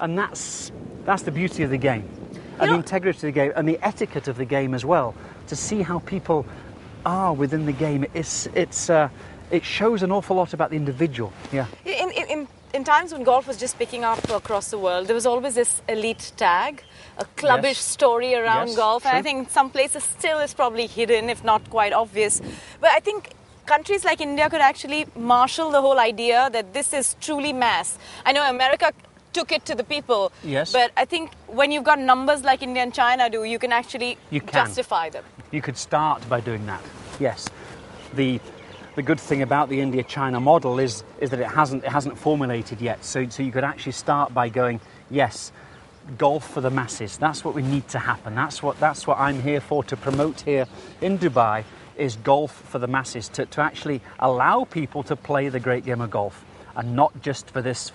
And that's the beauty of the game, and the integrity of the game, and the etiquette of the game as well. To see how people are within the game, it shows an awful lot about the individual. Yeah. In times when golf was just picking up across the world, there was always this elite tag, a clubbish story around golf. True. And I think some places still is probably hidden, if not quite obvious. But I think countries like India could actually marshal the whole idea that this is truly mass. I know America took it to the people. Yes. But I think when you've got numbers like India and China do, you can actually justify them. You could start by doing that. Yes. The good thing about the India-China model is that it hasn't formulated yet. So you could actually start by going, yes, golf for the masses. That's what we need to happen. That's what I'm here for, to promote here in Dubai, is golf for the masses, to actually allow people to play the great game of golf. And not just for this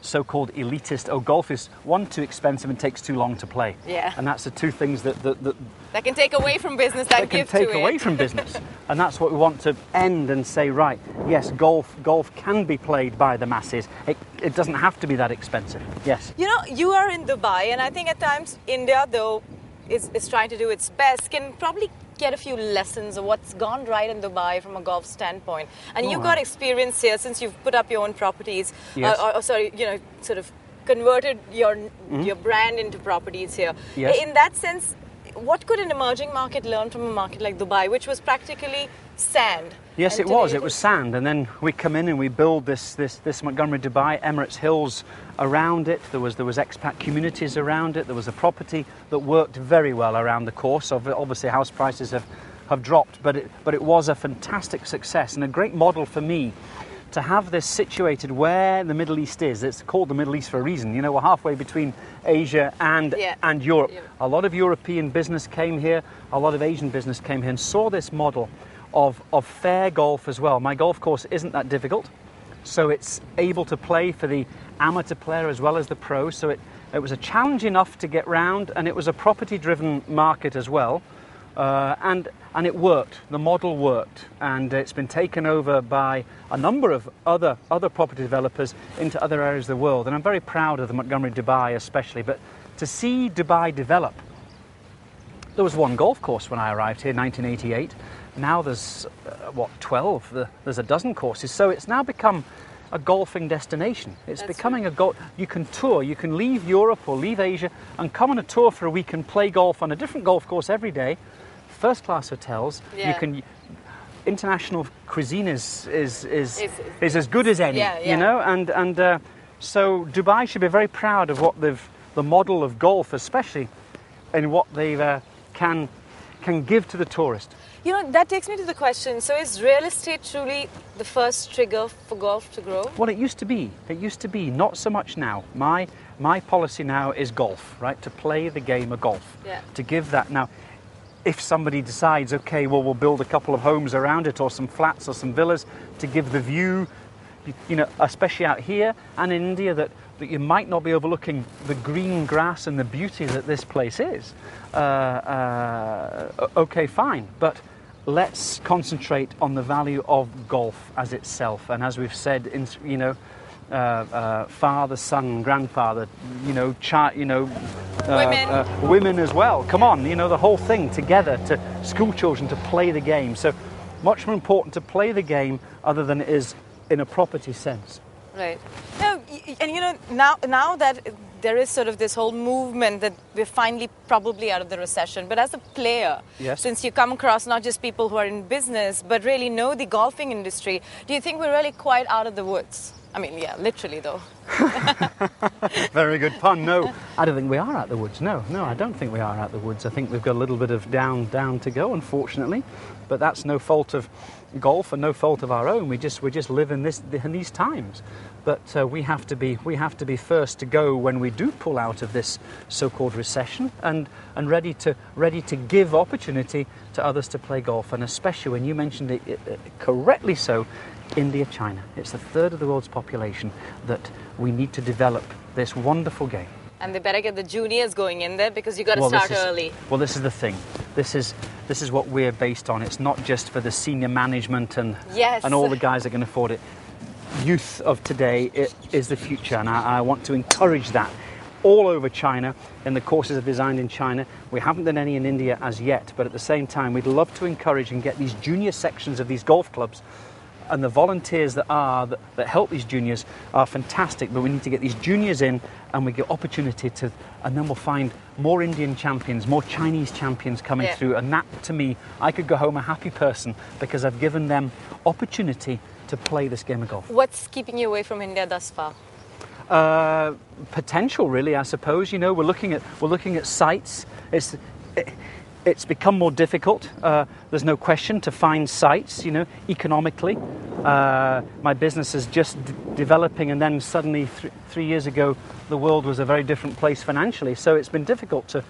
so-called elitist, golf is, one, too expensive and takes too long to play. Yeah. And that's the two things that can take away from business, that can take away from business. And that's what we want to end and say, right, yes, golf can be played by the masses. It doesn't have to be that expensive. Yes. You know, you are in Dubai, and I think at times India, though, is trying to do its best, can probably get a few lessons of what's gone right in Dubai from a golf standpoint. And you've got experience here since you've put up your own properties. Yes. Sort of converted your brand into properties here. Yes. In that sense, what could an emerging market learn from a market like Dubai, which was practically sand? Yes, it was sand, and then we come in and we build this Montgomerie Dubai, Emirates Hills around it. There was expat communities around it. There was a property that worked very well around the course. Obviously, house prices have dropped, but it was a fantastic success and a great model for me to have this situated where the Middle East is. It's called the Middle East for a reason. You know, we're halfway between Asia and Europe. Yeah. A lot of European business came here. A lot of Asian business came here and saw this model of fair golf as well. My golf course isn't that difficult, so it's able to play for the amateur player as well as the pro. So it was a challenge enough to get round, and it was a property-driven market as well, and it worked. The model worked, and it's been taken over by a number of other property developers into other areas of the world. And I'm very proud of the Montgomerie Dubai especially. But to see Dubai develop, there was one golf course when I arrived here in 1988. Now there's 12. There's a dozen courses. So it's now become a golfing destination. It's becoming a golf. You can tour. You can leave Europe or leave Asia and come on a tour for a week and play golf on a different golf course every day. First-class hotels. Yeah. You can. International cuisine is as good as any. Yeah. You know, and so Dubai should be very proud of what the model of golf, especially, and what they can give to the tourist. You know, that takes me to the question, so is real estate truly the first trigger for golf to grow? Well, it used to be. It used to be. Not so much now. My policy now is golf, right? To play the game of golf. Yeah. To give that. Now, if somebody decides, okay, well, we'll build a couple of homes around it or some flats or some villas to give the view, you know, especially out here and in India, that you might not be overlooking the green grass and the beauty that this place is. Okay, fine. But let's concentrate on the value of golf as itself. And as we've said, father, son, grandfather, women as well. Come on, the whole thing together, to school children to play the game. So much more important to play the game other than it is in a property sense. Right. No, and now that there is sort of this whole movement that we're finally probably out of the recession, but as a player, yes, since you come across not just people who are in business, but really know the golfing industry, do you think we're really quite out of the woods? I mean, yeah, literally though. Very good pun. No, I don't think we are out the woods. No, I don't think we are out the woods. I think we've got a little bit of down to go, unfortunately. But that's no fault of golf and no fault of our own. We just live in these times. But we have to be first to go when we do pull out of this so-called recession, and ready to give opportunity to others to play golf, and especially when you mentioned it correctly so, India, China. It's a third of the world's population that we need to develop this wonderful game. And they better get the juniors going in there, because you've got to start early. Well, this is the thing. This is what we're based on. It's not just for the senior management and all the guys that can afford it. Youth of today is the future, and I want to encourage that. all over China, and the courses are designed in China. We haven't done any in India as yet, but at the same time, we'd love to encourage and get these junior sections of these golf clubs, and the volunteers that help these juniors are fantastic, but we need to get these juniors in, and we get opportunity to, and then we'll find more Indian champions, more Chinese champions coming through, and that, to me, I could go home a happy person because I've given them opportunity to play this game of golf. What's keeping you away from India thus far? Potential, really, I suppose. You know, we're looking at sites. It's become more difficult. There's no question to find sites. You know, economically, my business is just developing, and then suddenly 3 years ago, the world was a very different place financially. So it's been difficult to,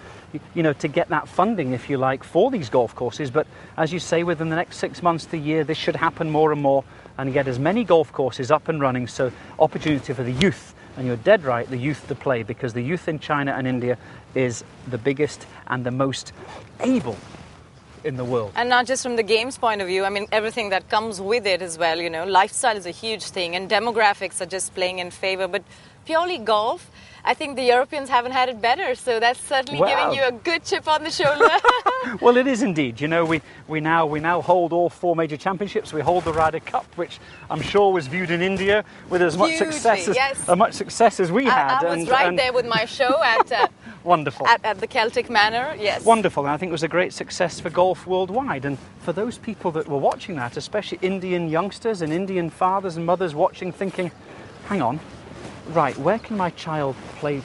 to get that funding, if you like, for these golf courses. But as you say, within the next 6 months to a year, this should happen more and more, and get as many golf courses up and running. So opportunity for the youth. And you're dead right, the youth to play, because the youth in China and India is the biggest and the most able in the world. And not just from the games point of view, I mean, everything that comes with it as well, lifestyle is a huge thing, and demographics are just playing in favor. But purely golf, I think the Europeans haven't had it better, so that's certainly giving you a good chip on the shoulder. Well, it is indeed. We now hold all 4 major championships. We hold the Ryder Cup, which I'm sure was viewed in India with as much success as we had. I was there with my show at wonderful at the Celtic Manor. Yes, wonderful. And I think it was a great success for golf worldwide. And for those people that were watching that, especially Indian youngsters and Indian fathers and mothers watching, thinking, "Hang on, right, where can my child play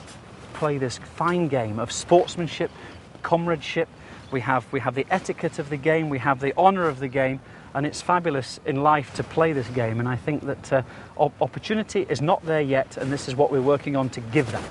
this fine game of sportsmanship, comradeship? We have the etiquette of the game, we have the honour of the game, and it's fabulous in life to play this game." And I think that opportunity is not there yet, and this is what we're working on to give them.